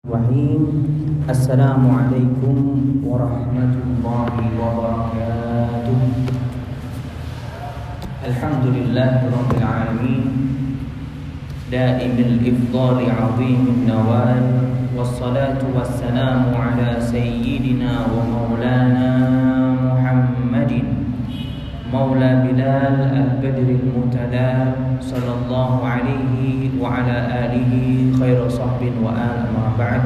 Bismillahirrahmanirrahim. Assalamualaikum warahmatullahi wabarakatuh. Alhamdulillahirabbil alamin. Daimil ifdhali 'azimin nawal. Wassalatu wassalamu ala sayyidina wa maulana Muhammadin Maula Bilal al-Badril Mutalal sallallahu alaihi wa ala alihi khairu sahbin wa amma ba'd.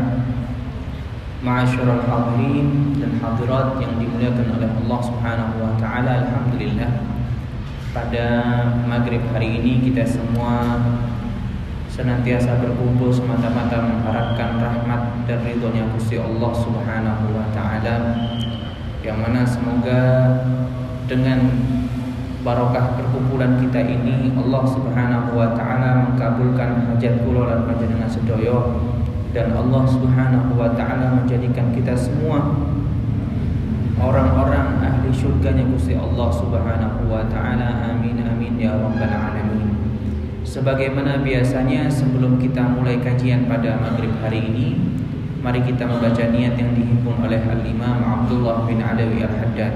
Ma'asyiral hadirin dan hadirat yang dimuliakan oleh Allah Subhanahu wa taala, alhamdulillah pada maghrib hari ini kita semua senantiasa berkumpul semata-mata mengharapkan rahmat dan ridhonya Gusti Allah Subhanahu wa taala, yang mana semoga dengan barokah perkumpulan kita ini Allah Subhanahu wa taala mengabulkan hajat kula lan panjenengan sedaya, dan Allah Subhanahu wa taala menjadikan kita semua orang-orang ahli surganya Gusti Allah Subhanahu wa taala. Amin amin ya rabbal alamin. Sebagaimana biasanya sebelum kita mulai kajian pada maghrib hari ini, mari kita membaca niat yang dihimpun oleh Al-Imam Abdullah bin Alawi Al-Haddad.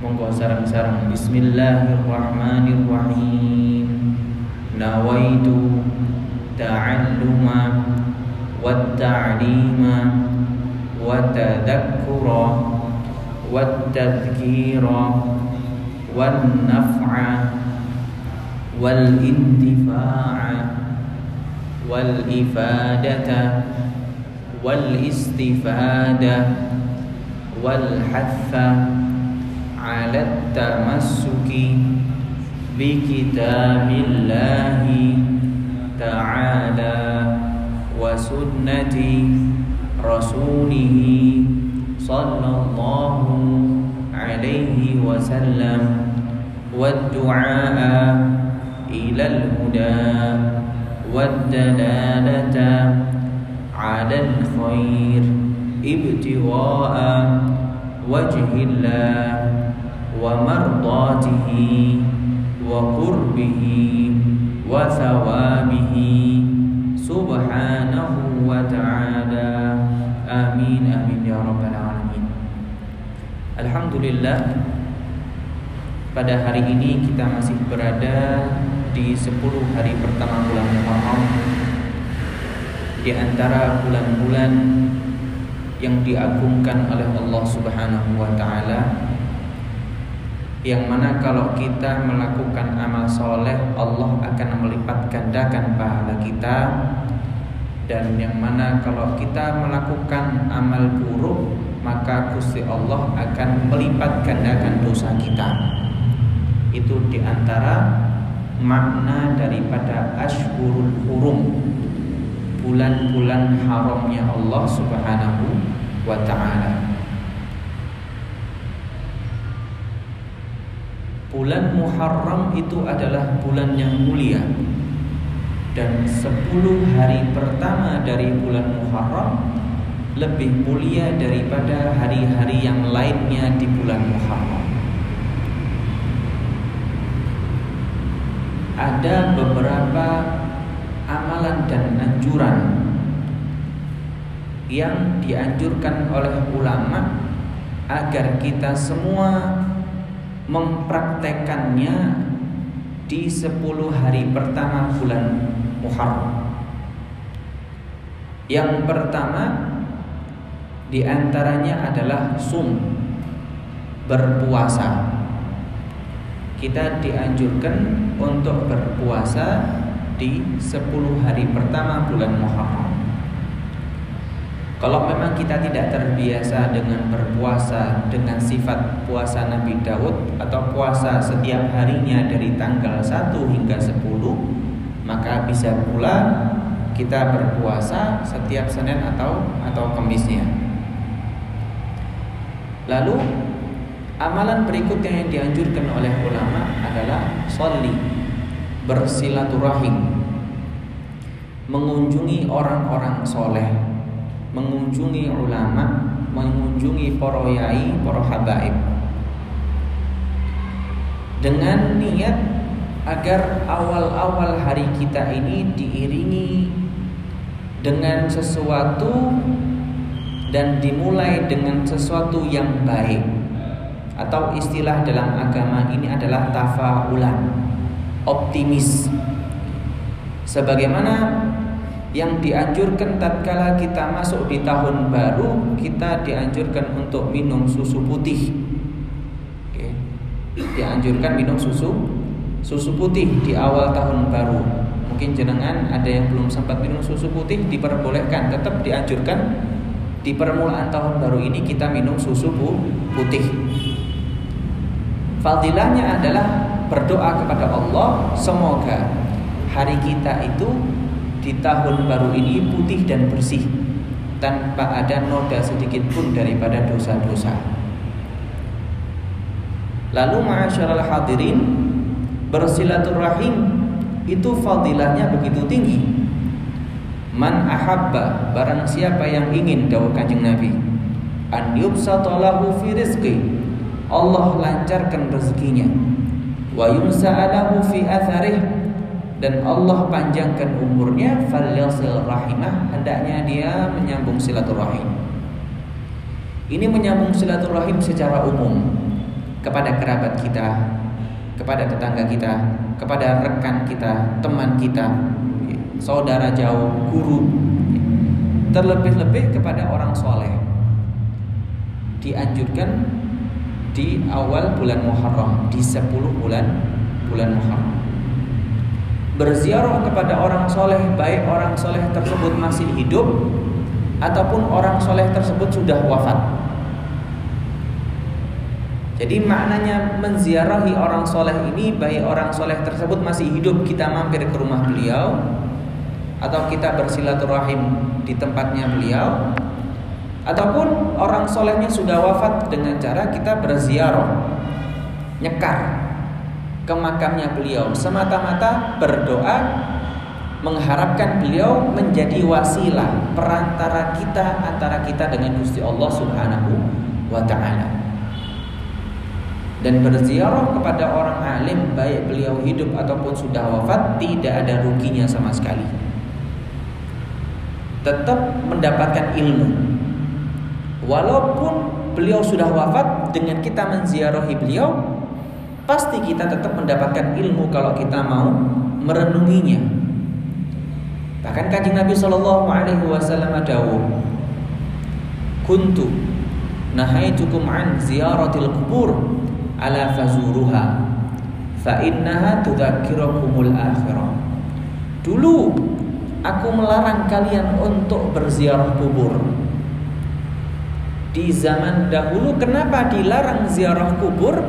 Monggo sareng-sareng. Bismillahirrahmanirrahim. Nawaitu ta'alluma wa ta'lima wa tadhakkura wa tadhkira wan naf'a wal intifa'a wal ifadata wal istifada wal hatha ala tamassuki bi kitabillahi ta'ala wa sunnati rasulihi sallallahu alaihi wasallam wa du'a ila al-huda wa dalalata ala al-khair ibtigha'a wajhillah wa mardatihi wa qurbihi wa thawabihi subhanahu wa ta'ala. Amin amin ya rabbal alamin. Alhamdulillah, pada hari ini kita masih berada di 10 hari pertama bulan Muharram, di antara bulan-bulan yang diagungkan oleh Allah Subhanahu wa taala, yang mana kalau kita melakukan amal soleh Allah akan melipat gandakan pahala kita, dan yang mana kalau kita melakukan amal buruk maka Gusti Allah akan melipat gandakan dosa kita. Itu diantara makna daripada Ashhurul Hurum, bulan-bulan haramnya Allah Subhanahu wa ta'ala. Bulan Muharram itu adalah bulan yang mulia, dan 10 hari pertama dari bulan Muharram lebih mulia daripada hari-hari yang lainnya di bulan Muharram. Ada beberapa amalan dan anjuran yang dianjurkan oleh ulama agar kita semua mempraktekannya di 10 hari pertama bulan Muharram. Yang pertama diantaranya adalah berpuasa. Kita dianjurkan untuk berpuasa di 10 hari pertama bulan Muharram. Kalau memang kita tidak terbiasa dengan berpuasa dengan sifat puasa Nabi Daud atau puasa setiap harinya dari tanggal 1 hingga 10, maka bisa pula kita berpuasa setiap Senin atau Kamisnya. Lalu amalan berikutnya yang dianjurkan oleh ulama adalah bersilaturahim, mengunjungi orang-orang soleh, mengunjungi ulama, mengunjungi para yai, para habaib, dengan niat agar awal-awal hari kita ini diiringi dengan sesuatu dan dimulai dengan sesuatu yang baik, atau istilah dalam agama ini adalah tafaulan, optimis. Sebagaimana yang dianjurkan tatkala kita masuk di tahun baru, kita dianjurkan untuk minum susu putih. Oke. Dianjurkan minum susu putih di awal tahun baru. Mungkin jenengan ada yang belum sempat minum susu putih, diperbolehkan, tetap dianjurkan di permulaan tahun baru ini kita minum susu putih. Fadilahnya adalah berdoa kepada Allah, semoga hari kita itu di tahun baru ini putih dan bersih, tanpa ada noda sedikit pun daripada dosa-dosa. Lalu ma'asyiral hadirin, bersilaturahim itu fadilahnya begitu tinggi. Man ahabba, barang siapa yang ingin, dawuh Kanjeng Nabi, an yubsata lahu fi rizqi, Allah lancarkan rezekinya, wa yumsa'a lahu fi atharih, dan Allah panjangkan umurnya, falyasil rahimah, hendaknya dia menyambung silaturahim. Ini menyambung silaturahim secara umum kepada kerabat kita, kepada tetangga kita, kepada rekan kita, teman kita, saudara jauh, guru, terlebih-lebih kepada orang soleh. Dianjurkan di awal bulan Muharram, di 10 bulan Muharram, berziarah kepada orang soleh, baik orang soleh tersebut masih hidup ataupun orang soleh tersebut sudah wafat. Jadi maknanya menziarahi orang soleh ini, baik orang soleh tersebut masih hidup, kita mampir ke rumah beliau, atau kita bersilaturahim di tempatnya beliau, ataupun orang solehnya sudah wafat dengan cara kita berziarah, nyekar ke makamnya beliau, semata-mata berdoa mengharapkan beliau menjadi wasilah, perantara kita antara kita dengan Gusti Allah Subhanahu wa ta'ala. Dan berziarah kepada orang alim, baik beliau hidup ataupun sudah wafat, tidak ada ruginya sama sekali. Tetap mendapatkan ilmu. Walaupun beliau sudah wafat, dengan kita menziarahi beliau, pasti kita tetap mendapatkan ilmu kalau kita mau merenunginya. Bahkan Kanjeng Nabi SAW dawuh, kuntu nahaitukum an ziyaratil kubur ala fazuruha fa innaha tudzakirukumul akhirah. Dulu aku melarang kalian untuk berziarah kubur. Di zaman dahulu kenapa dilarang ziarah kubur?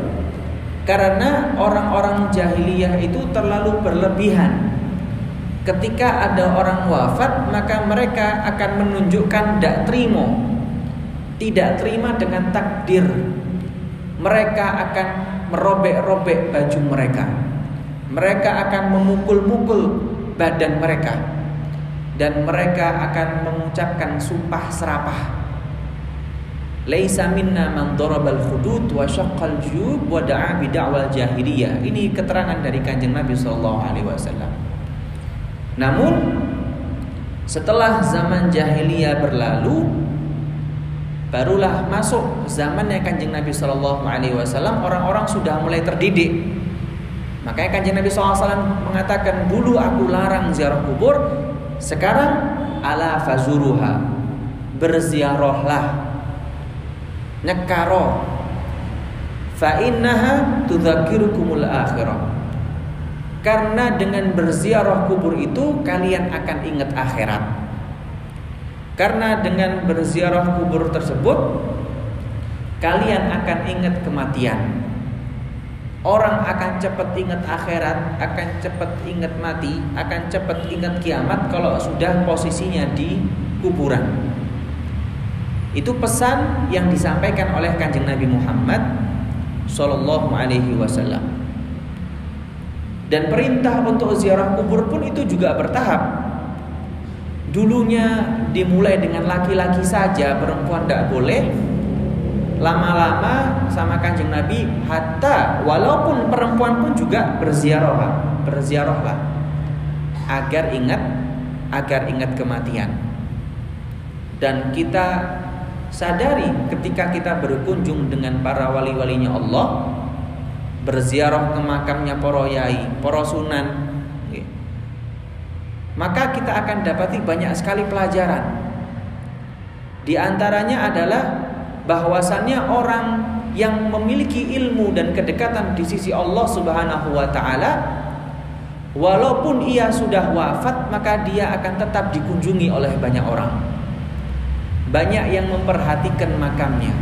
Karena orang-orang jahiliyah itu terlalu berlebihan. Ketika ada orang wafat, maka mereka akan menunjukkan tidak terima dengan takdir. Mereka akan merobek-robek baju mereka. Mereka akan memukul-mukul badan mereka. Dan mereka akan mengucapkan sumpah serapah. Laisa minna man darabal hudud wa syaqqal juyub wa da'a bi da'wal jahiliyah. Ini keterangan dari Kanjeng Nabi SAW. Namun setelah zaman jahiliyah berlalu, barulah masuk zamannya Kanjeng Nabi SAW. Orang-orang sudah mulai terdidik. Makanya Kanjeng Nabi SAW mengatakan, dulu aku larang ziarah kubur, sekarang ala fazuruha, berziarahlah, nyekaro, fa innaha tudzakirukumul akhirah. Karena dengan berziarah kubur itu kalian akan ingat akhirat. Karena dengan berziarah kubur tersebut kalian akan ingat kematian. Orang akan cepat ingat akhirat, akan cepat ingat mati, akan cepat ingat kiamat kalau sudah posisinya di kuburan. Itu pesan yang disampaikan oleh Kanjeng Nabi Muhammad sallallahu alaihi wasallam. Dan perintah untuk ziarah kubur pun itu juga bertahap. Dulunya dimulai dengan laki-laki saja, perempuan tidak boleh. Lama-lama sama Kanjeng Nabi, hatta walaupun perempuan pun juga berziarahlah agar ingat kematian. Dan kita sadari ketika kita berkunjung dengan para wali-walinya Allah, berziarah ke makamnya para yai, para sunan, maka kita akan dapati banyak sekali pelajaran. Di antaranya adalah bahwasannya orang yang memiliki ilmu dan kedekatan di sisi Allah Subhanahu wa taala, walaupun ia sudah wafat, maka dia akan tetap dikunjungi oleh banyak orang. Banyak yang memperhatikan makamnya,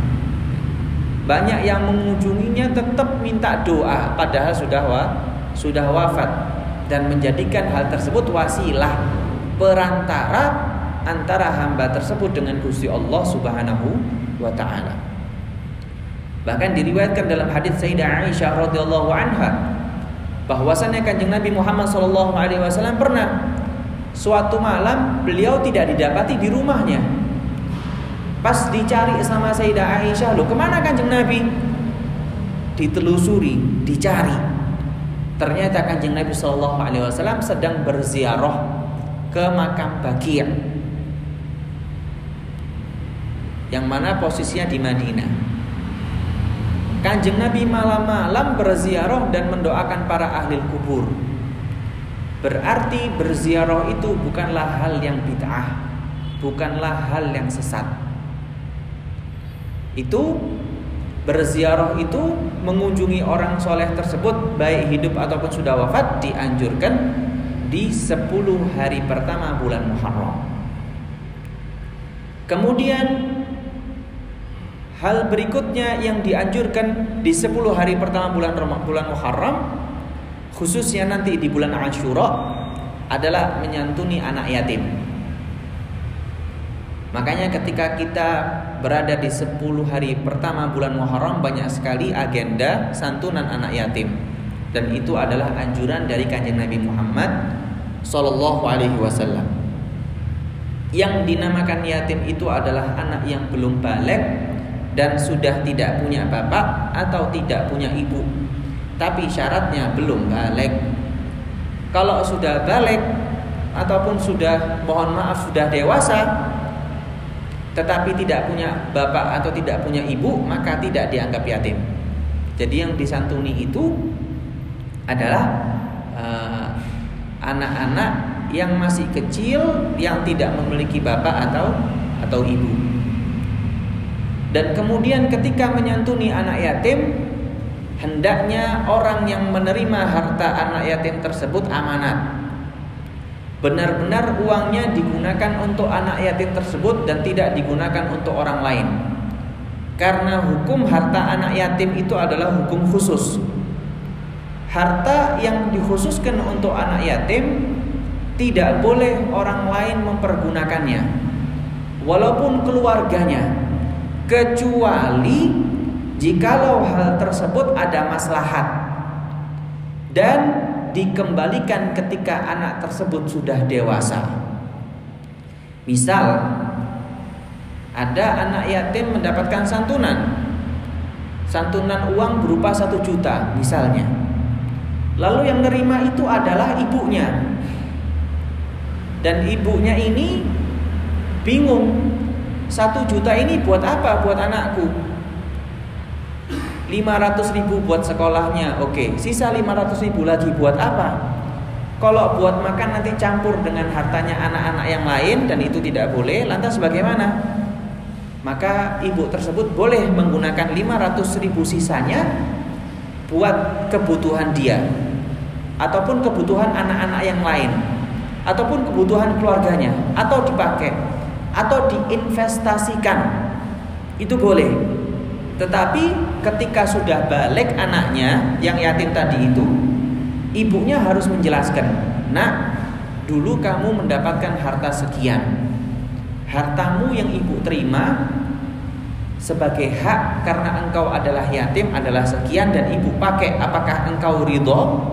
banyak yang mengunjunginya, tetap minta doa padahal sudah wafat, dan menjadikan hal tersebut wasilah perantara antara hamba tersebut dengan Gusti Allah Subhanahu wa taala. Bahkan diriwayatkan dalam hadis Sayyidah Aisyah radhiyallahu anha bahwasannya Kanjeng Nabi Muhammad sallallahu alaihi wasallam pernah suatu malam beliau tidak didapati di rumahnya. Pas dicari sama Sayyidah Aisyah, "Loh, kemana Kanjeng Nabi?" Ditelusuri, dicari. Ternyata Kanjeng Nabi sallallahu alaihi wasallam sedang berziarah ke makam Baqi', yang mana posisinya di Madinah. Kanjeng Nabi malam-malam berziarah dan mendoakan para ahli kubur. Berarti berziarah itu bukanlah hal yang bid'ah, bukanlah hal yang sesat. Itu berziarah itu mengunjungi orang soleh tersebut, baik hidup ataupun sudah wafat, dianjurkan di 10 hari pertama bulan Muharram. Kemudian hal berikutnya yang dianjurkan di 10 hari pertama bulan Muharram, khususnya nanti di bulan Asyura, adalah menyantuni anak yatim. Makanya ketika kita berada di 10 hari pertama bulan Muharram, banyak sekali agenda santunan anak yatim. Dan itu adalah anjuran dari Kanjeng Nabi Muhammad sallallahu alaihi wasallam. Yang dinamakan yatim itu adalah anak yang belum baligh dan sudah tidak punya bapak atau tidak punya ibu, tapi syaratnya belum baligh. Kalau sudah baligh ataupun sudah, mohon maaf, sudah dewasa tetapi tidak punya bapak atau tidak punya ibu, maka tidak dianggap yatim. Jadi yang disantuni itu adalah anak-anak yang masih kecil, yang tidak memiliki bapak atau ibu. Dan kemudian ketika menyantuni anak yatim, hendaknya orang yang menerima harta anak yatim tersebut amanat. Benar-benar uangnya digunakan untuk anak yatim tersebut dan tidak digunakan untuk orang lain. Karena hukum harta anak yatim itu adalah hukum khusus. Harta yang dikhususkan untuk anak yatim tidak boleh orang lain mempergunakannya, walaupun keluarganya, kecuali jikalau hal tersebut ada maslahat dan dikembalikan ketika anak tersebut sudah dewasa. Misal ada anak yatim mendapatkan santunan uang berupa 1 juta misalnya, lalu yang nerima itu adalah ibunya, dan ibunya ini bingung, 1 juta ini buat apa buat anakku? 500.000 buat sekolahnya, oke. Sisa 500.000 lagi buat apa? Kalau buat makan nanti campur dengan hartanya anak-anak yang lain dan itu tidak boleh. Lantas bagaimana? Maka ibu tersebut boleh menggunakan 500.000 sisanya buat kebutuhan dia, ataupun kebutuhan anak-anak yang lain, ataupun kebutuhan keluarganya, atau dipakai, atau diinvestasikan. Itu boleh. Tetapi ketika sudah balik anaknya yang yatim tadi itu, ibunya harus menjelaskan, "Nak, dulu kamu mendapatkan harta sekian. Hartamu yang ibu terima sebagai hak karena engkau adalah yatim adalah sekian dan ibu pakai. Apakah engkau ridho?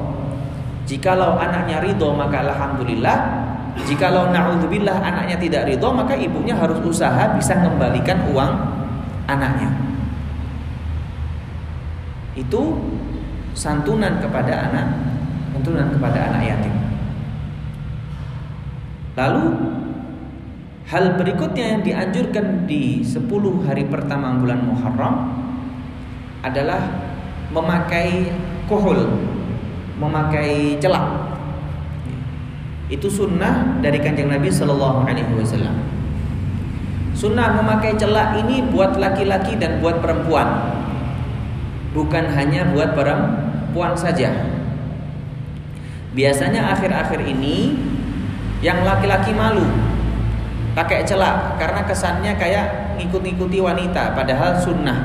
Jikalau anaknya ridho maka alhamdulillah. Jikalau na'udzubillah anaknya tidak ridho, maka ibunya harus usaha bisa mengembalikan uang anaknya." Itu santunan kepada anak yatim. Lalu Hal berikutnya yang dianjurkan di 10 hari pertama bulan Muharram adalah memakai kuhul, memakai celak. Itu sunnah dari Kanjeng Nabi Sallallahu Alaihi Wasallam. Sunnah memakai celak ini buat laki-laki dan buat perempuan, bukan hanya buat perempuan saja. Biasanya akhir-akhir ini yang laki-laki malu pakai celak karena kesannya kayak ngikut-ngikuti wanita, padahal sunnah.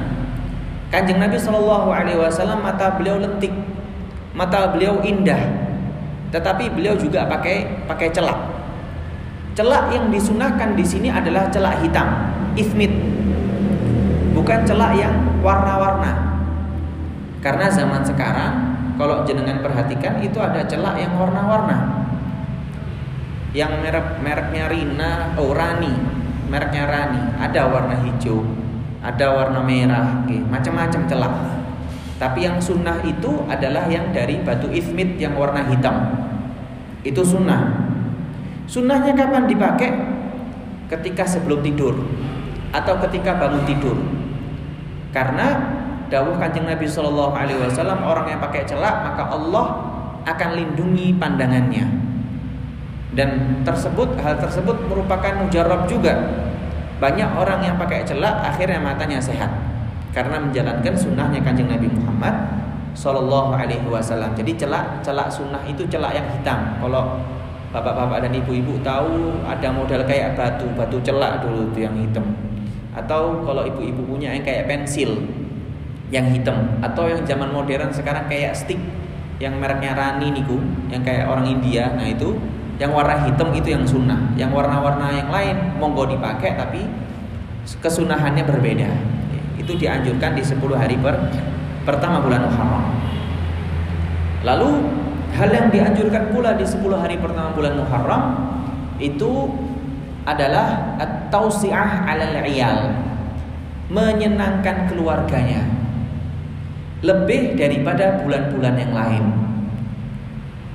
Kanjeng Nabi Sallallahu Alaihi Wasallam mata beliau lentik, mata beliau indah, tetapi beliau juga pakai celak. Celak yang disunahkan di sini adalah celak hitam, ismit, bukan celak yang warna-warna. Karena zaman sekarang, kalau jenengan perhatikan itu ada celak yang warna-warna, yang mereknya Rani, mereknya Rani, ada warna hijau, ada warna merah, macam-macam celak. Tapi yang sunnah itu adalah yang dari batu ismit yang warna hitam. Itu sunnah. Sunnahnya kapan dipakai? Ketika sebelum tidur atau ketika bangun tidur. Karena dawuh Kanjeng Nabi Sallallahu Alaihi Wasallam, orang yang pakai celak maka Allah akan lindungi pandangannya. Dan hal tersebut merupakan mujarab juga. Banyak orang yang pakai celak akhirnya matanya sehat karena menjalankan sunnahnya Kanjeng Nabi Muhammad Sallallahu Alaihi Wasallam. Jadi celak sunnah itu celak yang hitam. Kalau bapak-bapak dan ibu-ibu tahu ada model kayak batu celak dulu itu yang hitam. Atau kalau ibu-ibu punya yang kayak pensil yang hitam, atau yang zaman modern sekarang kayak stick yang mereknya Rani niku, yang kayak orang India. Nah itu yang warna hitam itu yang sunnah. Yang warna-warna yang lain monggo dipakai, tapi kesunahannya berbeda. Itu dianjurkan di 10 hari pertama bulan Muharram. Lalu hal yang dianjurkan pula di 10 hari pertama bulan Muharram itu adalah at-tausi'ah 'alal 'iyal, menyenangkan keluarganya lebih daripada bulan-bulan yang lain.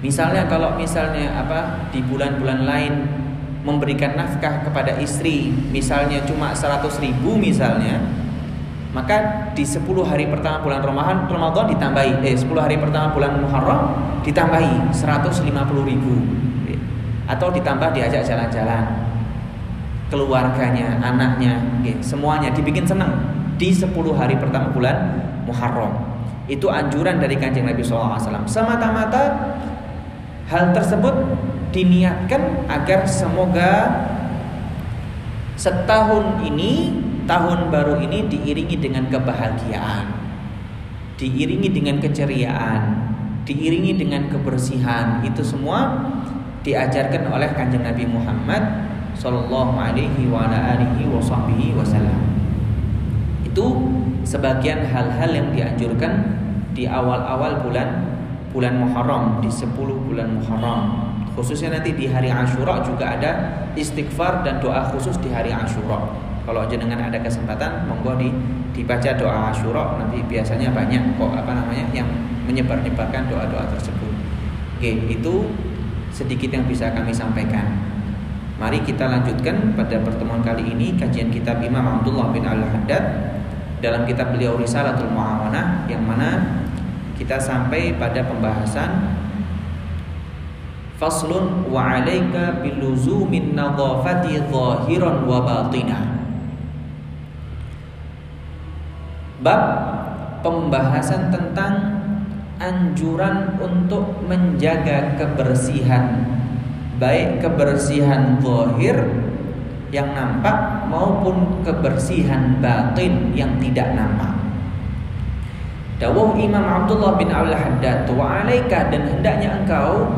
Misalnya di bulan-bulan lain memberikan nafkah kepada istri misalnya cuma 100.000 misalnya, maka di 10 hari pertama bulan Ramadan ditambahi 10 hari pertama bulan Muharram ditambahi 150.000, atau ditambah diajak jalan-jalan keluarganya, anaknya, semuanya dibikin senang di 10 hari pertama bulan Muharram. Itu anjuran dari Kanjeng Nabi SAW. Semata-mata hal tersebut diniatkan agar semoga setahun ini, tahun baru ini diiringi dengan kebahagiaan, diiringi dengan keceriaan, diiringi dengan kebersihan. Itu semua diajarkan oleh Kanjeng Nabi Muhammad Sallallahu Alaihi Wasallam. Itu sebagian hal-hal yang dianjurkan di awal-awal bulan Muharram, di 10 bulan Muharram. Khususnya nanti di hari Asyura juga ada istighfar dan doa khusus di hari Asyura. Kalau jenengan ada kesempatan, monggo dibaca doa Asyura. Nanti biasanya banyak yang menyebar-nyebarkan doa-doa tersebut. Oke, itu sedikit yang bisa kami sampaikan. Mari kita lanjutkan pada pertemuan kali ini kajian kitab Imam Abdullah bin Al-Haddad dalam kitab beliau Risalatul Mu'awanah, yang mana kita sampai pada pembahasan faslun wa 'alaika biluzumin nadhafati zahiran wa batinah. Bab pembahasan tentang anjuran untuk menjaga kebersihan, baik kebersihan zahir yang nampak maupun kebersihan batin yang tidak nampak. Dawuh Imam Abdullah bin Al-Haddad, wa 'alaika, dan hendaknya engkau,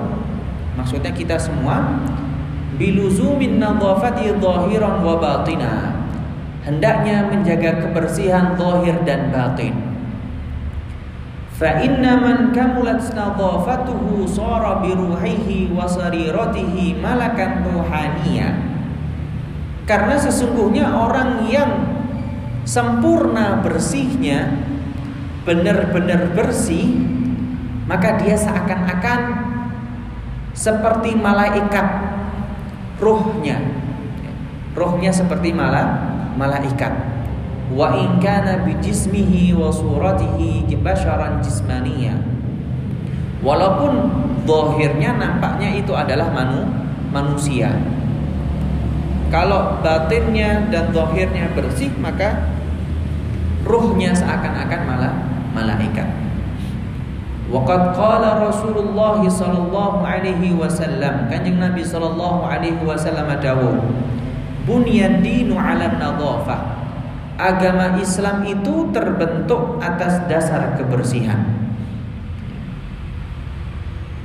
maksudnya kita semua, biluzumin nadhafati zahiran wa batinah, hendaknya menjaga kebersihan zahir dan batin. Fa inna man kamulat nadhafatuhu sara bi ruhihi wa sariratihi malakan ruhaniyah. Karena sesungguhnya orang yang sempurna bersihnya, benar-benar bersih, maka dia seakan-akan seperti malaikat ruhnya. Rohnya seperti malaikat. Wa in kana bi jismihi wa suratihi basharan jismaniyya. Walaupun zahirnya nampaknya itu adalah manusia. Kalau batinnya dan zahirnya bersih, maka ruhnya seakan-akan malaikat. Waqad qala Rasulullah sallallahu alaihi wasallam, Kanjeng Nabi sallallahu alaihi wasallam dawuh, bunyad dinu 'ala nadhafah. Agama Islam itu terbentuk atas dasar kebersihan.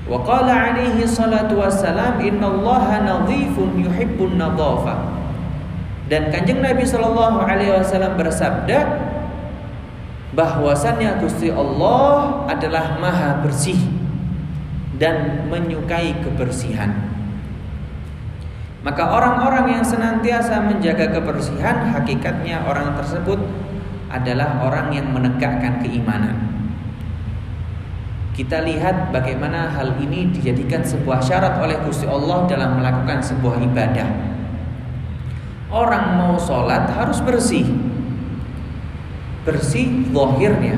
Wa qala alaihi salatu wassalam, innallaha nadhifun yuhibbun nadhafah. Dan Kanjeng Nabi sallallahu alaihi wasallam bersabda bahwasannya Gusti Allah adalah maha bersih dan menyukai kebersihan. Maka orang-orang yang senantiasa menjaga kebersihan, hakikatnya orang tersebut adalah orang yang menegakkan keimanan. Kita lihat bagaimana hal ini dijadikan sebuah syarat oleh Gusti Allah dalam melakukan sebuah ibadah. Orang mau sholat harus bersih. Bersih zahirnya,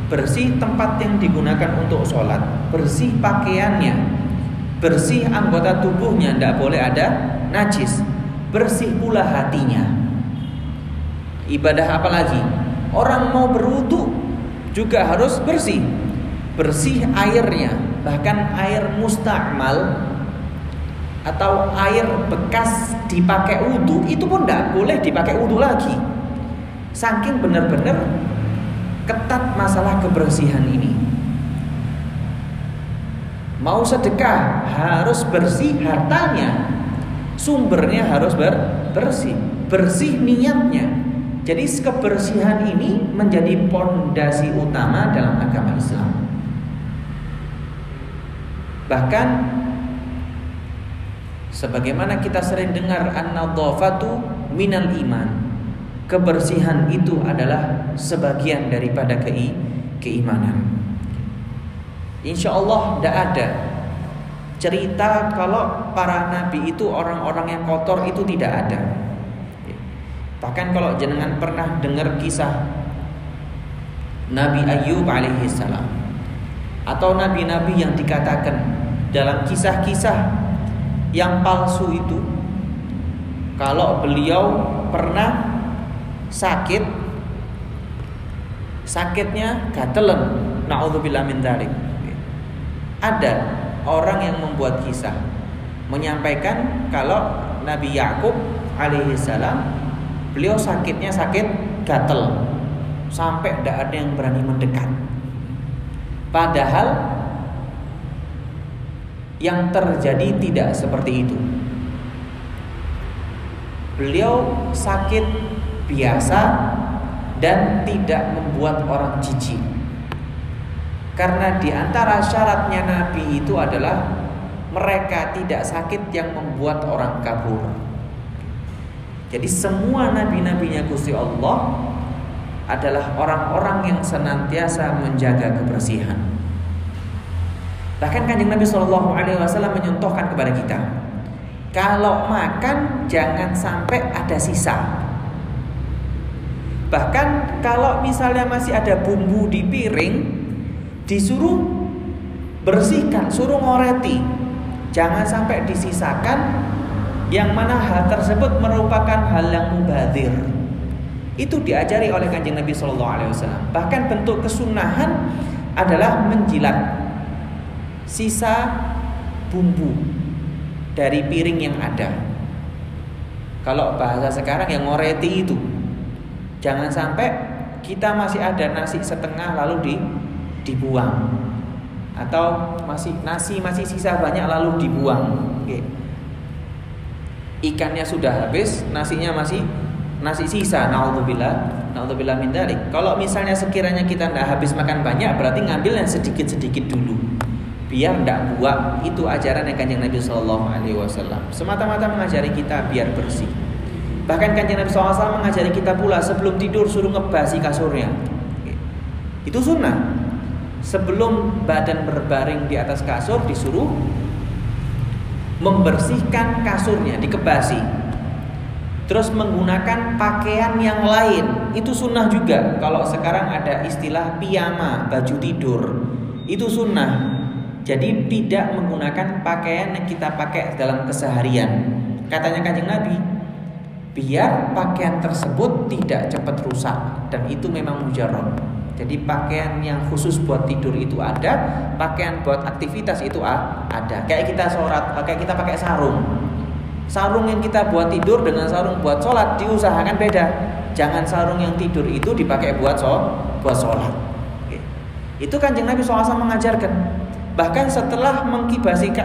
bersih tempat yang digunakan untuk sholat, bersih pakaiannya, bersih anggota tubuhnya, tidak boleh ada najis, bersih pula hatinya. Ibadah apa lagi? Orang mau berwudu juga harus bersih. Bersih airnya, bahkan air musta'mal atau air bekas dipakai wudu itu pun tidak boleh dipakai wudu lagi. Saking benar-benar ketat masalah kebersihan ini. Mau sedekah harus bersih hartanya, sumbernya harus bersih, bersih niatnya. Jadi kebersihan ini menjadi pondasi utama dalam agama Islam. Bahkan sebagaimana kita sering dengar an-nadhafatu minal iman, kebersihan itu adalah sebagian daripada keimanan. Insya Allah tidak ada cerita kalau para nabi itu orang-orang yang kotor, itu tidak ada. Bahkan kalau jenengan pernah dengar kisah Nabi Ayyub alaihissalam atau nabi-nabi yang dikatakan dalam kisah-kisah yang palsu itu, kalau beliau pernah sakit, sakitnya gatelen, naudzubillah min dzalik. Ada orang yang membuat kisah menyampaikan kalau Nabi Yakub alaihissalam beliau sakitnya sakit gatel sampai tidak ada yang berani mendekat. Padahal yang terjadi tidak seperti itu. Beliau sakit biasa dan tidak membuat orang jijik. Karena di antara syaratnya Nabi itu adalah mereka tidak sakit yang membuat orang kabur. Jadi semua nabi-nabinya Gusti Allah adalah orang-orang yang senantiasa menjaga kebersihan. Bahkan Kanjeng Nabi SAW menyontohkan kepada kita, kalau makan jangan sampai ada sisa. Bahkan kalau misalnya masih ada bumbu di piring, disuruh bersihkan, suruh ngoreti, jangan sampai disisakan, yang mana hal tersebut merupakan hal yang mubadzir. Itu diajari oleh Kanjeng Nabi SAW. Bahkan bentuk kesunahan adalah menjilat sisa bumbu dari piring yang ada. Kalau bahasa sekarang yang ngoreti itu, jangan sampai kita masih ada nasi setengah lalu dibuang, atau nasi masih sisa banyak lalu dibuang. Ikannya sudah habis, nasinya masih nasi sisa, naudzubillah min dzalik. Kalau misalnya sekiranya kita tidak habis makan banyak, berarti ngambil yang sedikit-sedikit dulu, biar tidak buang. Itu ajaran yang Kanjeng Nabi SAW. Semata-mata mengajari kita biar bersih. Bahkan Kanjeng Nabi SAW mengajari kita pula sebelum tidur suruh ngebasi kasurnya. Itu sunnah. Sebelum badan berbaring di atas kasur disuruh membersihkan kasurnya, dikebasi. Terus menggunakan pakaian yang lain, itu sunnah juga. Kalau sekarang ada istilah piyama, baju tidur, itu sunnah. Jadi tidak menggunakan pakaian yang kita pakai dalam keseharian. Katanya Kanjeng Nabi, biar pakaian tersebut tidak cepat rusak, dan itu memang mujarrad. Jadi pakaian yang khusus buat tidur itu ada, pakaian buat aktivitas itu ada. Kayak kita sholat, kayak kita pakai sarung. Sarung yang kita buat tidur dengan sarung buat sholat diusahakan beda. Jangan sarung yang tidur itu dipakai buat sholat. Oke. Itu Kanjeng Nabi SAW mengajarkan. Bahkan setelah mengkibasi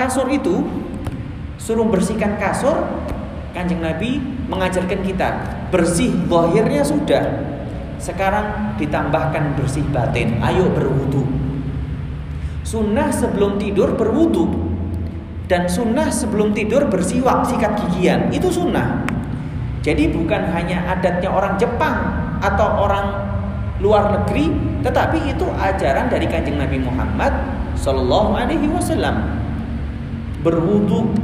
kasur itu, suruh bersihkan kasur, Kanjeng Nabi mengajarkan kita bersih zahirnya sudah. Sekarang ditambahkan bersih batin. Ayo berwudu. Sunnah sebelum tidur berwudu. Dan sunnah sebelum tidur bersiwak, sikat gigian, itu sunnah. Jadi bukan hanya adatnya orang Jepang atau orang luar negeri, tetapi itu ajaran dari Kanjeng Nabi Muhammad Sallallahu Alaihi Wasallam. Berwudu,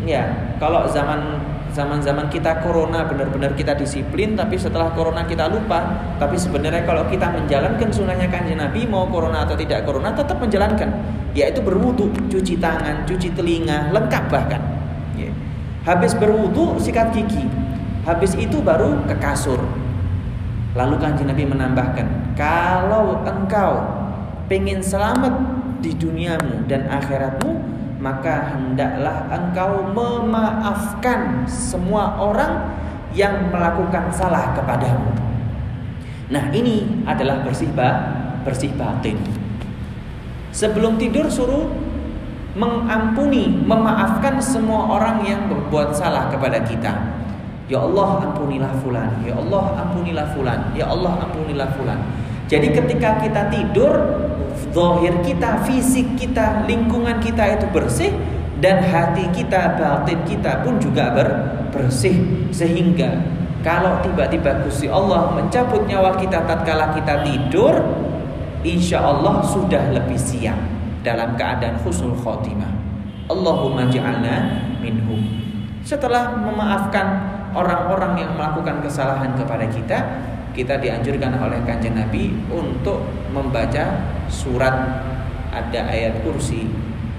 ya. Kalau zaman kita corona benar-benar kita disiplin, tapi setelah corona kita lupa. Tapi sebenarnya kalau kita menjalankan sunnahnya Kanjeng Nabi, mau corona atau tidak corona tetap menjalankan, yaitu berwudu, cuci tangan, cuci telinga, lengkap bahkan. Habis berwudu sikat gigi, habis itu baru ke kasur. Lalu Kanjeng Nabi menambahkan, kalau engkau pengen selamat di duniamu dan akhiratmu, maka hendaklah engkau memaafkan semua orang yang melakukan salah kepadamu. Nah, ini adalah bersih batin. Sebelum tidur suruh mengampuni, memaafkan semua orang yang berbuat salah kepada kita. Ya Allah ampunilah fulan, ya Allah ampunilah fulan, ya Allah ampunilah fulan. Jadi ketika kita tidur, zahir kita, fisik kita, lingkungan kita itu bersih, dan hati kita, batin kita pun juga bersih. Sehingga kalau tiba-tiba Gusti Allah mencabut nyawa kita tatkala kita tidur, insya Allah sudah lebih siap dalam keadaan husnul khotimah. Allahumma ja'alna minhum. Setelah memaafkan orang-orang yang melakukan kesalahan kepada kita, kita dianjurkan oleh Kanjeng Nabi untuk membaca surat, ada ayat kursi,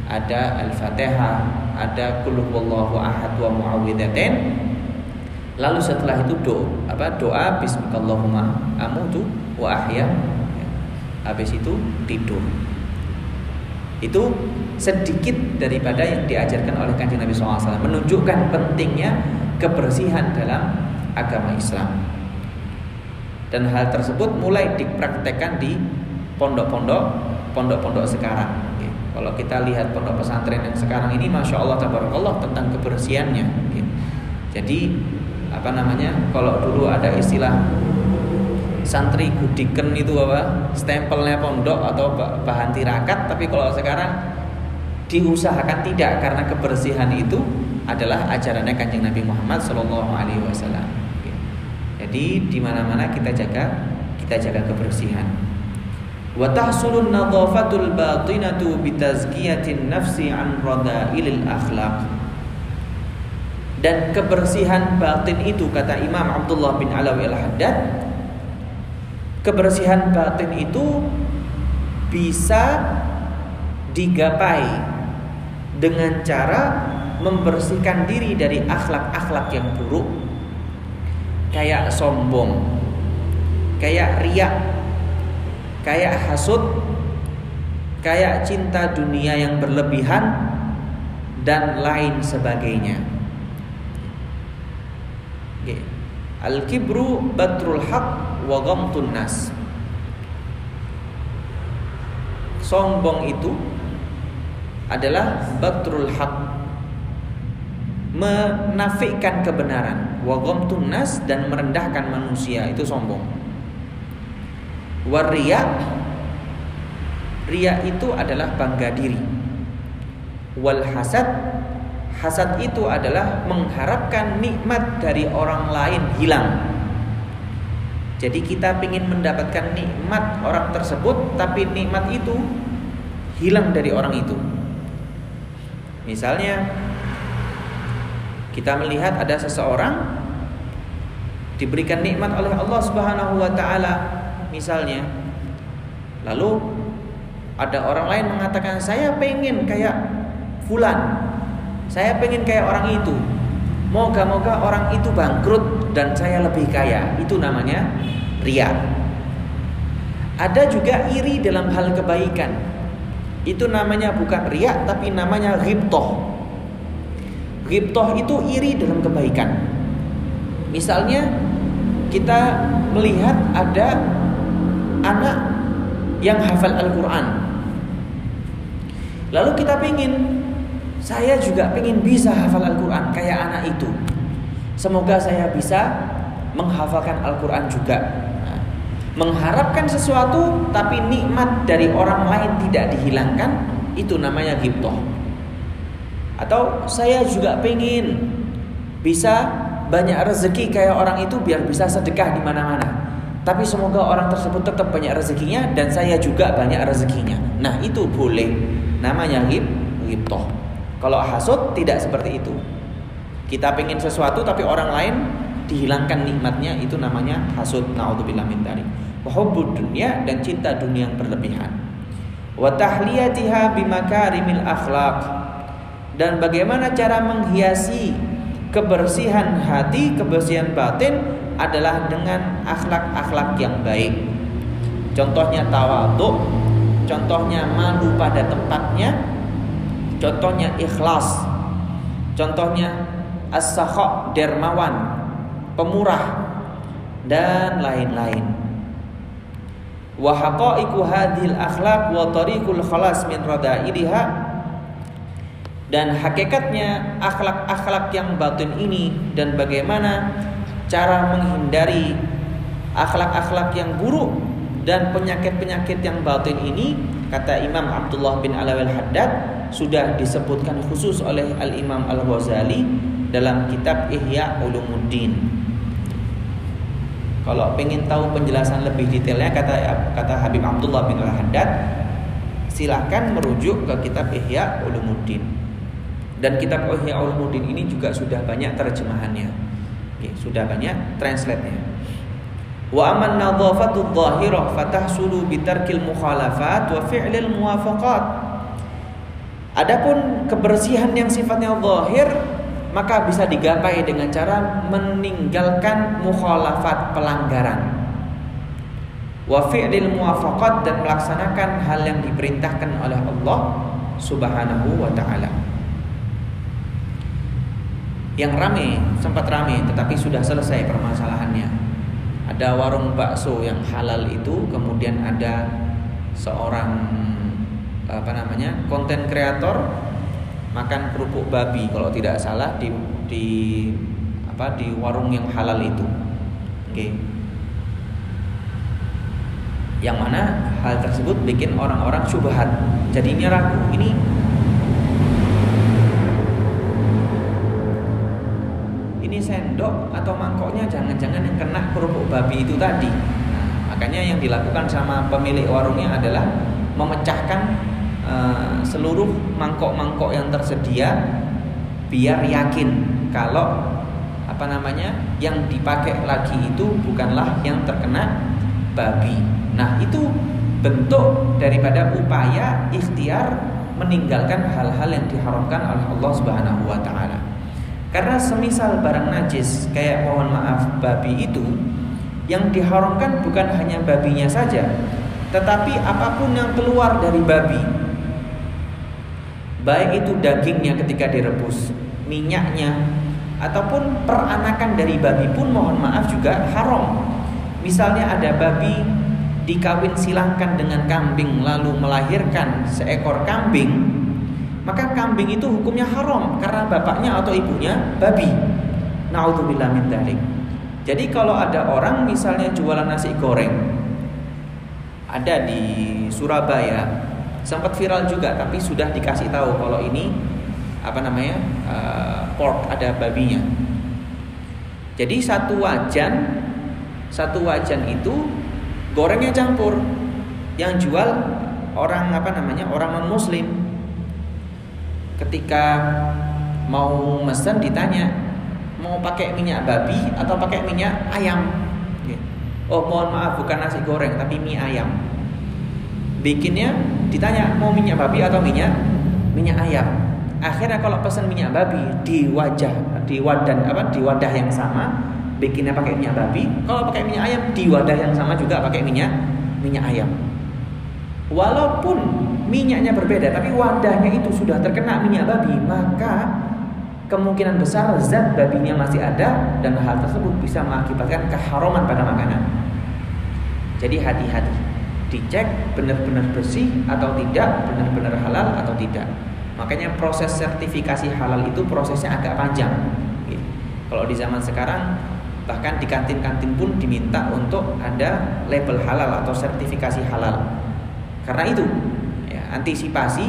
ada Al-Fatihah, ada Qul huwallahu ahad wa muawwidzatain. Lalu setelah itu doa bismillahirrahmanirrahim amutu wa ahya. Habis itu tidur. Itu sedikit daripada yang diajarkan oleh Kanjeng Nabi SAW, menunjukkan pentingnya kebersihan dalam agama Islam. Dan hal tersebut mulai dipraktekkan di pondok-pondok sekarang. Kalau kita lihat pondok pesantren yang sekarang ini, masya Allah tabarakallah, tentang kebersihannya. Jadi kalau dulu ada istilah santri gudiken itu stempelnya pondok atau bahan tirakat, tapi kalau sekarang diusahakan tidak, karena kebersihan itu adalah ajarannya Kanjeng Nabi Muhammad SAW. Jadi di mana-mana kita jaga kebersihan. Wa tahsulun nadhafatul batinatu bitazkiyatin nafsi an radailil akhlaq. Dan kebersihan batin itu, kata Imam Abdullah bin Alawi Al-Haddad, kebersihan batin itu bisa digapai dengan cara membersihkan diri dari akhlak-akhlak yang buruk, kayak sombong, kayak riya, kayak hasud, kayak cinta dunia yang berlebihan, dan lain sebagainya. Al-kibru batrul haq wa ghamtun nas. Sombong itu adalah batrul haq, menafikan kebenaran, wa ghamtun nas, dan merendahkan manusia, itu sombong. Wariya, riya itu adalah bangga diri. Wal hasad, hasad itu adalah mengharapkan nikmat dari orang lain hilang. Jadi kita ingin mendapatkan nikmat orang tersebut, tapi nikmat itu hilang dari orang itu. Misalnya Kita melihat ada seseorang diberikan nikmat oleh Allah Subhanahu wa taala misalnya. Lalu ada orang lain mengatakan, saya pengen kayak fulan, saya pengen kayak orang itu, moga-moga orang itu bangkrut dan saya lebih kaya. Itu namanya riya. Ada juga iri dalam hal kebaikan. Itu namanya bukan riya, tapi namanya ghibthah. Ghibthah itu iri dalam kebaikan. Misalnya kita melihat ada anak yang hafal Al-Quran, lalu kita pengen, saya juga pengen bisa hafal Al-Quran kayak anak itu. Semoga saya bisa menghafalkan Al-Quran juga. Nah, mengharapkan sesuatu tapi nikmat dari orang lain tidak dihilangkan, itu namanya ghibthah. Atau saya juga pengen bisa banyak rezeki kayak orang itu biar bisa sedekah di mana-mana. Tapi semoga orang tersebut tetap banyak rezekinya dan saya juga banyak rezekinya. Nah, itu boleh. Namanya ghibthah. Kalau hasud tidak seperti itu. Kita pengen sesuatu tapi orang lain dihilangkan nikmatnya, itu namanya hasud. Na'udzubillah min dzalik. Wa hubbud dunya, dan cinta dunia yang berlebihan. Wa tahliyatiha bimakarimil akhlaq, dan bagaimana cara menghiasi kebersihan hati, kebersihan batin adalah dengan akhlak-akhlak yang baik. Contohnya tawadhu, contohnya malu pada tempatnya, contohnya ikhlas, contohnya as-sakha, dermawan, pemurah, dan lain-lain. Wa haqa'iqu hadhil akhlaq wa tariqul khalas min rada'iliha, dan hakikatnya akhlak-akhlak yang batin ini dan bagaimana cara menghindari akhlak-akhlak yang buruk dan penyakit-penyakit yang batin ini, kata Imam Abdullah bin Alawi al-Haddad, sudah disebutkan khusus oleh Al-Imam Al-Ghazali dalam kitab Ihya Ulumuddin. Kalau pengen tahu penjelasan lebih detailnya, kata Habib Abdullah bin Al-Haddad, silakan merujuk ke kitab Ihya Ulumuddin. Dan kitab Ihya Ulumuddin ini juga sudah banyak terjemahannya. Oke, sudah banyak translate-nya. Wa amman nadhafatu dhahirah fatahsulu bitarkil mukhalafat wa fi'lil muwafaqat. Adapun kebersihan yang sifatnya zahir, maka bisa digapai dengan cara meninggalkan mukhalafat, pelanggaran. Wa fi'lil muwafaqat, dan melaksanakan hal yang diperintahkan oleh Allah Subhanahu wa taala. Yang sempat rame tetapi sudah selesai permasalahannya. Ada warung bakso yang halal itu, kemudian ada seorang konten kreator makan kerupuk babi kalau tidak salah di warung yang halal itu. Oke. Yang mana hal tersebut bikin orang-orang syubhat. Jadinya ragu, ini sendok atau mangkoknya jangan-jangan yang kena kerupuk babi itu tadi. Nah, makanya yang dilakukan sama pemilik warungnya adalah memecahkan seluruh mangkok-mangkok yang tersedia biar yakin kalau yang dipakai lagi itu bukanlah yang terkena babi. Nah, itu bentuk daripada upaya ikhtiar meninggalkan hal-hal yang diharamkan oleh Allah Subhanahu wa taala. Karena semisal barang najis kayak mohon maaf babi itu, yang diharamkan bukan hanya babinya saja, tetapi apapun yang keluar dari babi, baik itu dagingnya ketika direbus, minyaknya, ataupun peranakan dari babi pun mohon maaf juga haram. Misalnya ada babi dikawin silangkan dengan kambing lalu melahirkan seekor kambing, maka kambing itu hukumnya haram karena bapaknya atau ibunya babi. Na'udzubillah min dzalik. Jadi kalau ada orang misalnya jualan nasi goreng, ada di Surabaya, sempat viral juga, tapi sudah dikasih tahu kalau ini pork, ada babinya. Jadi satu wajan itu gorengnya campur. Yang jual orang orang non muslim. Ketika mau mesen ditanya, mau pakai minyak babi atau pakai minyak ayam. Oh mohon maaf, bukan nasi goreng tapi mie ayam. Bikinnya ditanya mau minyak babi atau minyak ayam. Akhirnya kalau pesan minyak babi di wadah yang sama, bikinnya pakai minyak babi. Kalau pakai minyak ayam di wadah yang sama juga pakai minyak ayam. Walaupun minyaknya berbeda, tapi wadahnya itu sudah terkena minyak babi, maka kemungkinan besar zat babinya masih ada dan hal tersebut bisa mengakibatkan keharaman pada makanan. Jadi hati-hati, dicek benar-benar bersih atau tidak, benar-benar halal atau tidak. Makanya proses sertifikasi halal itu prosesnya agak panjang. Kalau di zaman sekarang bahkan di kantin-kantin pun diminta untuk ada label halal atau sertifikasi halal. Karena itu ya, antisipasi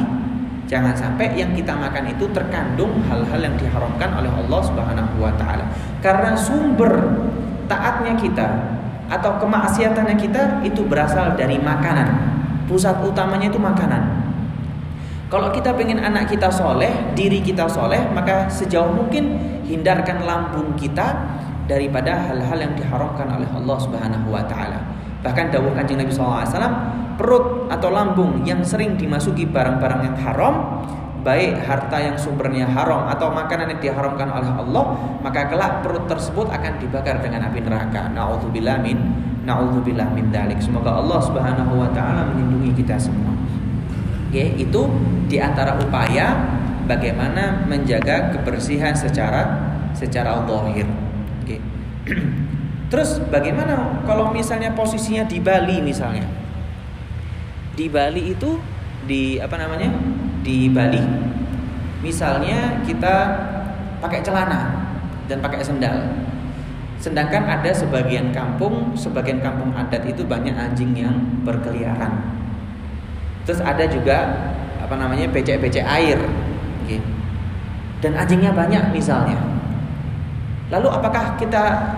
jangan sampai yang kita makan itu terkandung hal-hal yang diharamkan oleh Allah Subhanahu wa taala. Karena sumber taatnya kita atau kemaksiatannya kita itu berasal dari makanan. Pusat utamanya itu makanan. Kalau kita pengen anak kita soleh, diri kita soleh, maka sejauh mungkin hindarkan lambung kita daripada hal-hal yang diharamkan oleh Allah Subhanahu wa taala. Bahkan dawuh Kanjeng Nabi sallallahu alaihi wasallam, perut atau lambung yang sering dimasuki barang-barang yang haram, baik harta yang sumbernya haram atau makanan yang diharamkan oleh Allah, maka kelak perut tersebut akan dibakar dengan api neraka. Na'udzubillah min dzalik. Semoga Allah Subhanahu wa taala melindungi kita semua. Oke, itu di antara upaya bagaimana menjaga kebersihan secara zahir. Oke. Terus bagaimana kalau misalnya posisinya di Bali misalnya? Di Bali itu di Bali misalnya kita pakai celana dan pakai sendal. Sedangkan ada sebagian kampung adat itu banyak anjing yang berkeliaran. Terus ada juga becek-becek air. Okay. Dan anjingnya banyak misalnya. Lalu apakah kita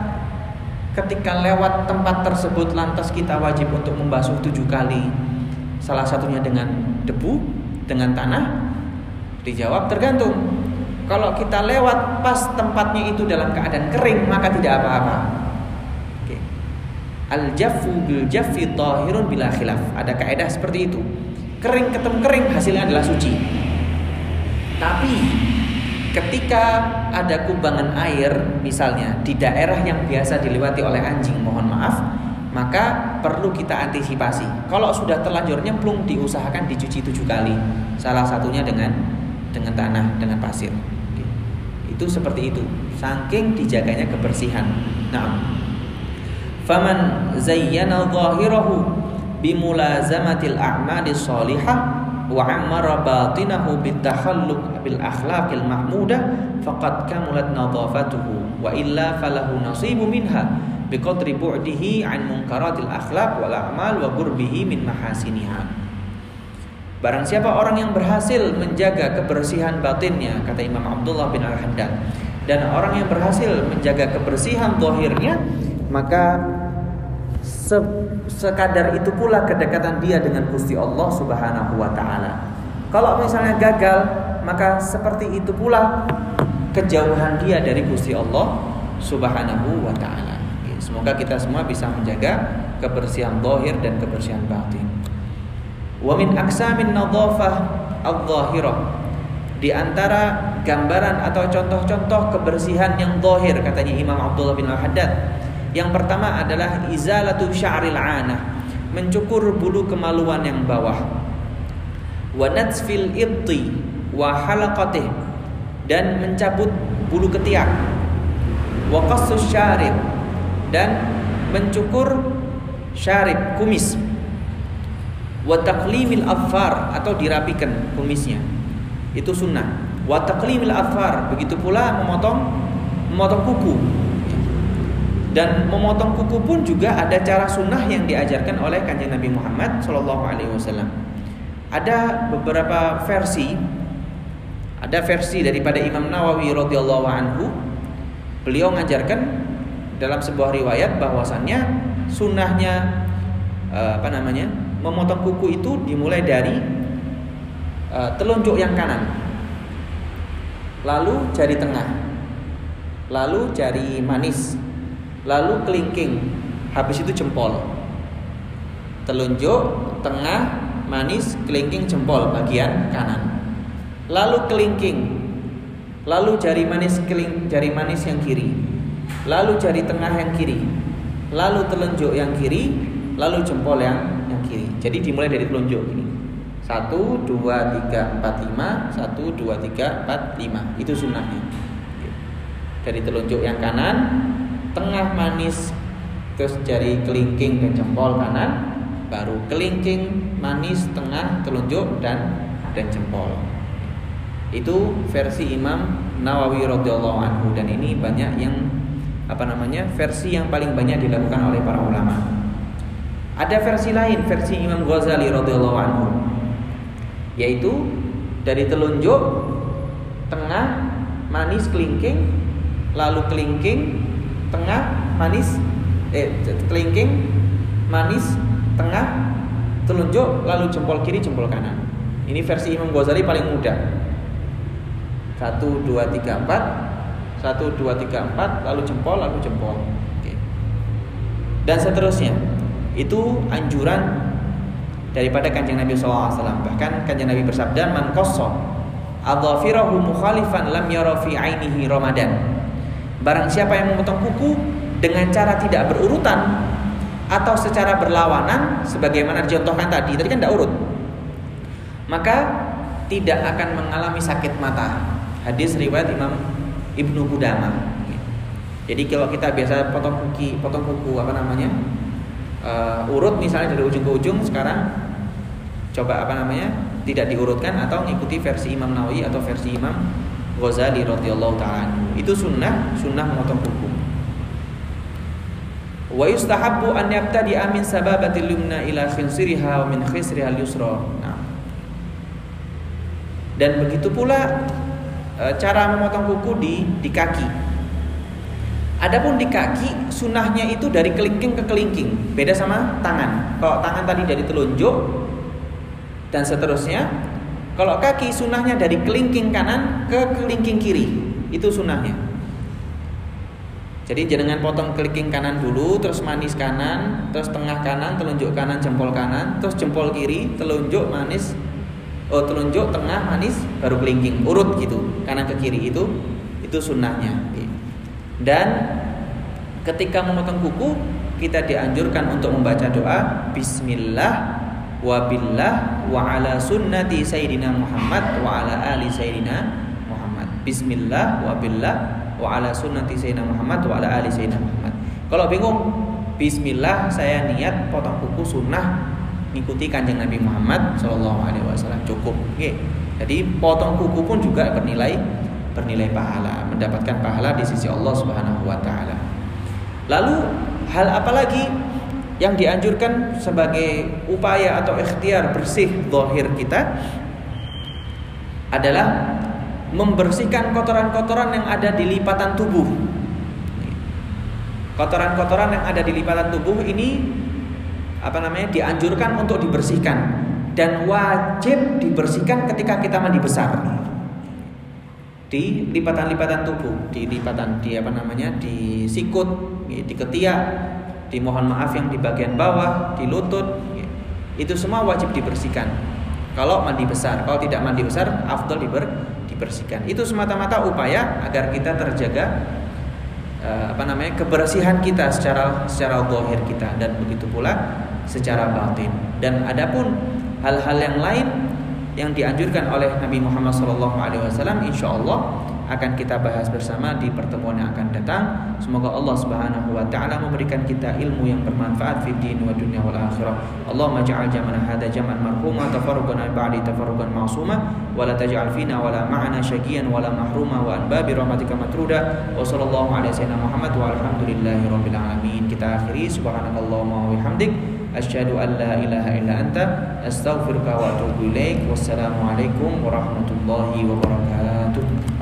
ketika lewat tempat tersebut lantas kita wajib untuk membasuh 7 kali, salah satunya dengan debu, dengan tanah? Dijawab tergantung. Kalau kita lewat pas tempatnya itu dalam keadaan kering, maka tidak apa-apa. Okay. Al-jaffu bil jaffi tahirun bila khilaf. Ada kaidah seperti itu. Kering ketemu kering hasilnya adalah suci. Tapi ketika ada kubangan air misalnya di daerah yang biasa dilewati oleh anjing, mohon maaf, maka perlu kita antisipasi. Kalau sudah terlanjur nyemplung, diusahakan dicuci 7 kali. Salah satunya dengan tanah, dengan pasir. Oke. Itu seperti itu. Saking dijaganya kebersihan. Nah, faman zayyana dhahirahu bimulazamatil a'malis shalihah wa amara batinahu bitakhalluq bil akhlaqil mahmudah faqad kamulat nadhafatuhu wa illa falahu nasibu minha biqadri bu'dihi an munkaratil akhlaq wal a'mal wa qurbihi min mahasiniha. Barang siapa orang yang berhasil menjaga kebersihan batinnya, kata Imam Abdullah bin Al-Haddad, dan orang yang berhasil menjaga kebersihan zahirnya, maka sekadar itu pula kedekatan dia dengan Gusti Allah Subhanahu wa taala. Kalau misalnya gagal, maka seperti itu pula kejauhan dia dari Gusti Allah Subhanahu wa taala. Semoga kita semua bisa menjaga kebersihan zahir dan kebersihan batin. Wa min aqsamin nadhafah adh-dhahirah, di antara gambaran atau contoh-contoh kebersihan yang zahir, katanya Imam Abdullah bin Al-Haddad, yang pertama adalah izalatu sya'ril 'anah, mencukur bulu kemaluan yang bawah, wa natsfil ibti wa halaqatih, dan mencabut bulu ketiak, wa qassus syarib, dan mencukur syarib, kumis, wa taqlimil adfar, atau dirapikan kumisnya, itu sunnah. Wa taqlimil adfar, begitu pula memotong kuku. Dan memotong kuku pun juga ada cara sunnah yang diajarkan oleh Kanjeng Nabi Muhammad SAW. Ada beberapa versi. Ada versi daripada Imam Nawawi radhiyallahu anhu. Beliau mengajarkan dalam sebuah riwayat bahwasannya sunnahnya memotong kuku itu dimulai dari telunjuk yang kanan, lalu jari tengah, lalu jari manis, lalu kelingking, habis itu jempol. Telunjuk, tengah, manis, kelingking, jempol bagian kanan. Lalu kelingking, lalu jari manis yang kiri, lalu jari tengah yang kiri, lalu telunjuk yang kiri, lalu jempol yang kiri. Jadi dimulai dari telunjuk ini. 1, 2, 3, 4, 5. 1, 2, 3, 4, 5. Itu sunnahnya. Dari telunjuk yang kanan, tengah manis, terus jari kelingking dan jempol kanan, baru kelingking, manis, tengah, telunjuk dan jempol. Itu versi Imam Nawawi radhiyallahu anhu, dan ini banyak yang versi yang paling banyak dilakukan oleh para ulama. Ada versi lain, versi Imam Ghazali radhiyallahu anhu, yaitu dari telunjuk, tengah, manis, kelingking, lalu kelingking, tengah, manis, kelingking, manis, tengah, telunjuk, lalu jempol kiri, jempol kanan. Ini versi Imam Ghazali paling mudah. 1, 2, 3, 4. 1, 2, 3, 4. Lalu jempol, Oke. Dan seterusnya. Itu anjuran daripada Kanjeng Nabi SAW. Bahkan Kanjeng Nabi bersabda, man qassa adhafirahu mukhalifan lam yara fi ainihi ramadan. Barang siapa yang memotong kuku dengan cara tidak berurutan atau secara berlawanan, sebagaimana dicontohkan tadi kan tidak urut, maka tidak akan mengalami sakit mata. Hadis riwayat Imam Ibnu Qudamah. Jadi kalau kita biasa potong kuku urut misalnya dari ujung ke ujung, sekarang coba tidak diurutkan atau mengikuti versi Imam Nawawi atau versi Imam Ghazali radhiyallahu ta'ala. Itu sunnah memotong kuku. Wa yustahabbu an yabtadi'a min sababatil yumna ila khinsiriha wa min khisriha al-yusra. Nah. Dan begitu pula cara memotong kuku di kaki. Adapun di kaki sunnahnya itu dari kelingking ke kelingking, beda sama tangan. Kalau tangan tadi dari telunjuk dan seterusnya. Kalau kaki sunnahnya dari kelingking kanan ke kelingking kiri, itu sunnahnya. Jadi jangan potong kelingking kanan dulu, terus manis kanan, terus tengah kanan, telunjuk kanan, jempol kanan, terus jempol kiri, telunjuk manis, telunjuk tengah manis, baru kelingking, urut gitu, kanan ke kiri, itu sunnahnya. Dan ketika memotong kuku, kita dianjurkan untuk membaca doa Bismillah wa billah wa ala sunnati sayyidina Muhammad wa ala ali sayyidina Muhammad. Bismillah wa billah wa ala sunnati sayyidina Muhammad wa ala ali sayyidina Muhammad. Kalau bingung, Bismillah saya niat potong kuku sunnah mengikuti Kanjeng Nabi Muhammad SAW, cukup. Oke. Jadi potong kuku pun juga bernilai pahala, mendapatkan pahala di sisi Allah Subhanahu wa taala. Lalu hal apa lagi yang dianjurkan sebagai upaya atau ikhtiar bersih zahir kita adalah membersihkan kotoran-kotoran yang ada di lipatan tubuh. Kotoran-kotoran yang ada di lipatan tubuh ini dianjurkan untuk dibersihkan dan wajib dibersihkan ketika kita mandi besar. Di lipatan-lipatan tubuh, di sikut, di ketiak, di mohon maaf yang di bagian bawah, di lutut, itu semua wajib dibersihkan. Kalau mandi besar, kalau tidak mandi besar, afdal dibersihkan. Itu semata-mata upaya agar kita terjaga kebersihan kita secara zahir kita, dan begitu pula secara batin. Dan adapun hal-hal yang lain yang dianjurkan oleh Nabi Muhammad SAW, insyaallah akan kita bahas bersama di pertemuan yang akan datang. Semoga Allah Subhanahu wa taala memberikan kita ilmu yang bermanfaat fid din wa dunya wal akhirah. Allahumma ja'al jam'ana hadza jam'an marhuma tafarruqana ba'di tafarruqan ma'suma wa la taj'al fina wa la ma'ana syaqiyan wa la mahruma wa an babi rahmatika matruda. Wa sallallahu ala sayyidina Muhammad wa alhamdulillahi rabbil alamin. Kita akhiri subhanakallahumma wa bihamdik asyhadu an la ilaha illa anta astaghfiruka wa atubu ilaik. Wassalamualaikum warahmatullahi wabarakatuh.